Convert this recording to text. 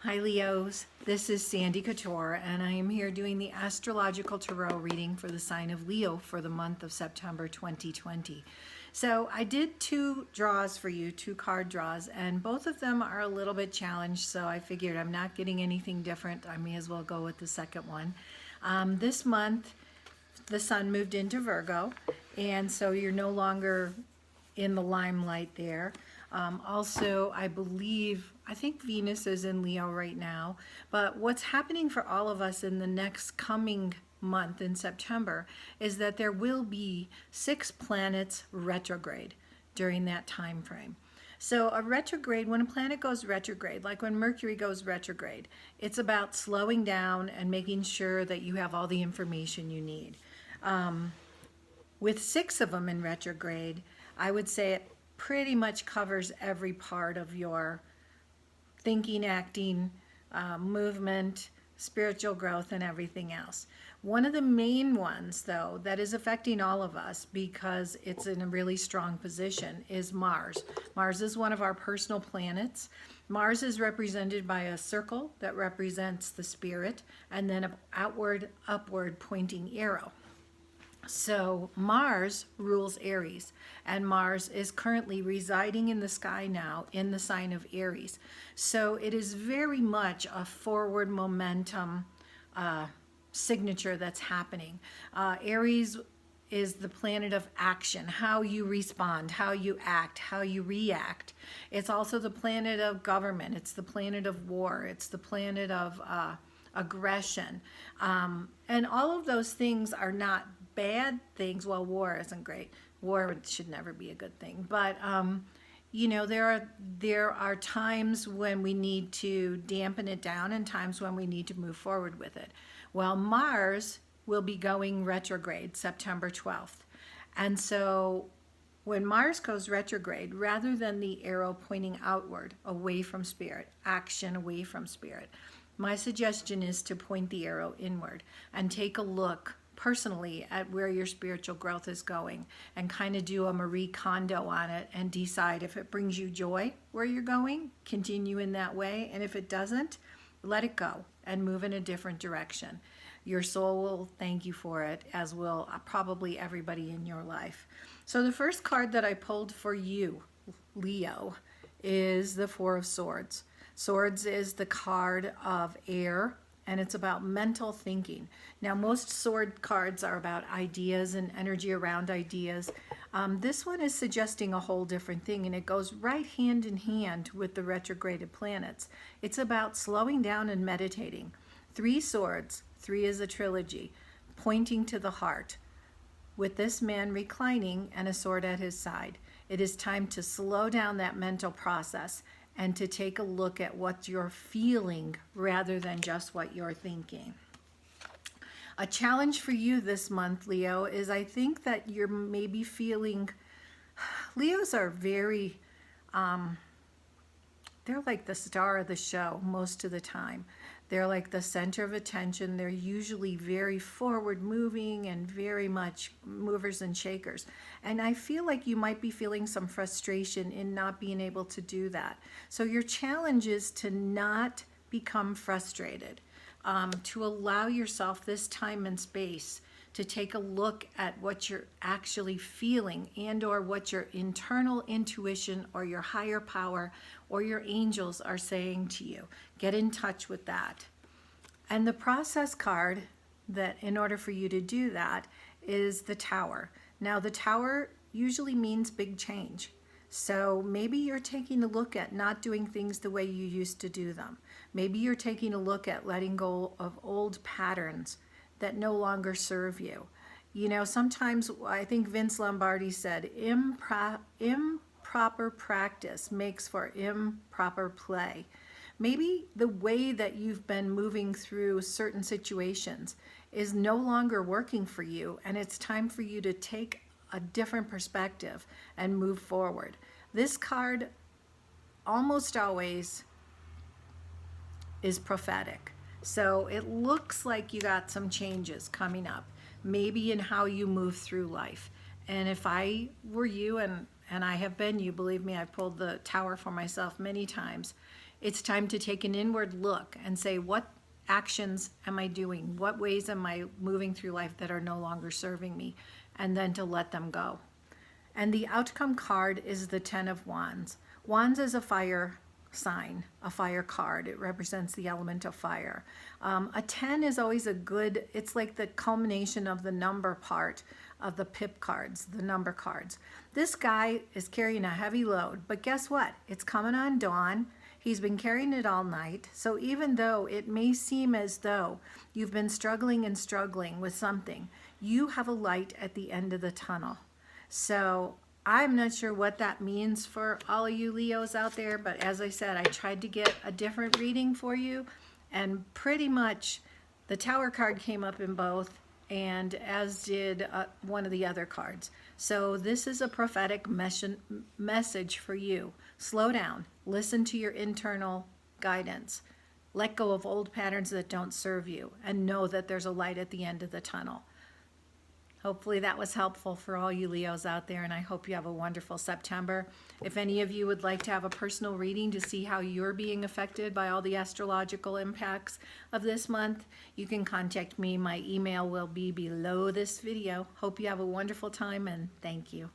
Hi Leos, this is Sandy Couture and I am here doing the astrological tarot reading for the sign of Leo for the month of September 2020. So I did two draws for you, two card draws, and both of them are a little bit challenged, so I figured I'm not getting anything different. I may as well go with the second one. This month the sun moved into Virgo, and so you're no longer in the limelight there. Also, I think Venus is in Leo right now, but what's happening for all of us in the next coming month in September is that there will be 6 planets retrograde during that time frame. So a retrograde, when a planet goes retrograde, like when Mercury goes retrograde, it's about slowing down and making sure that you have all the information you need. With 6 of them in retrograde, I would say it pretty much covers every part of your thinking, acting, movement, spiritual growth, and everything else. One of the main ones, though, that is affecting all of us because it's in a really strong position is Mars. Mars is one of our personal planets. Mars is represented by a circle that represents the spirit and then an outward, upward pointing arrow. So Mars rules Aries, and Mars is currently residing in the sky now in the sign of Aries. So it is very much a forward momentum signature that's happening. Aries is the planet of action, how you respond, how you act, how you react. It's also the planet of government. It's the planet of war. It's the planet of aggression. And all of those things are not bad things. Well, war isn't great. War should never be a good thing. But you know, there are times when we need to dampen it down and times when we need to move forward with it. Well, Mars will be going retrograde September 12th. And so when Mars goes retrograde, rather than the arrow pointing outward, away from spirit, action away from spirit, my suggestion is to point the arrow inward and take a look personally at where your spiritual growth is going and kind of do a Marie Kondo on it and decide if it brings you joy where you're going, continue in that way, and if it doesn't, let it go and move in a different direction. Your soul will thank you for it, as will probably everybody in your life. So the first card that I pulled for you, Leo, is the Four of Swords. Swords is the card of air, and it's about mental thinking. Now, most sword cards are about ideas and energy around ideas. This one is suggesting a whole different thing, and it goes right hand in hand with the retrograded planets. It's about slowing down and meditating. 3 swords, 3 is a trilogy, pointing to the heart, with this man reclining and a sword at his side. It is time to slow down that mental process and to take a look at what you're feeling rather than just what you're thinking. A challenge for you this month, Leo, is I think that you're maybe feeling, Leos are very, they're like the star of the show most of the time. They're like the center of attention. They're usually very forward moving and very much movers and shakers. And I feel like you might be feeling some frustration in not being able to do that. So your challenge is to not become frustrated, to allow yourself this time and space to take a look at what you're actually feeling and or what your internal intuition or your higher power or your angels are saying to you. Get in touch with that. And the process card that in order for you to do that is the Tower. Now the Tower usually means big change. So maybe you're taking a look at not doing things the way you used to do them. Maybe you're taking a look at letting go of old patterns that no longer serve you. You know, sometimes I think Vince Lombardi said improper practice makes for improper play. Maybe the way that you've been moving through certain situations is no longer working for you, and it's time for you to take a different perspective and move forward. This card almost always is prophetic. So it looks like you got some changes coming up, maybe in how you move through life. And if I were you, and I have been you, believe me, I've pulled the Tower for myself many times, It's time to take an inward look and say, what actions am I doing? What ways am I moving through life that are no longer serving me? And then to let them go. And the outcome card is the Ten of Wands. Wands is a fire sign, a fire card. It represents the element of fire. A 10 is always a good, it's like the culmination of the number part of the pip cards, the number cards. This guy is carrying a heavy load, but guess what? It's coming on dawn. He's been carrying it all night. So even though it may seem as though you've been struggling and struggling with something, you have a light at the end of the tunnel. So I'm not sure what that means for all of you Leos out there, but as I said, I tried to get a different reading for you, and pretty much the Tower card came up in both, and as did one of the other cards. So this is a prophetic message for you. Slow down, listen to your internal guidance, let go of old patterns that don't serve you, and know that there's a light at the end of the tunnel. Hopefully that was helpful for all you Leos out there, and I hope you have a wonderful September. If any of you would like to have a personal reading to see how you're being affected by all the astrological impacts of this month, you can contact me. My email will be below this video. Hope you have a wonderful time, and thank you.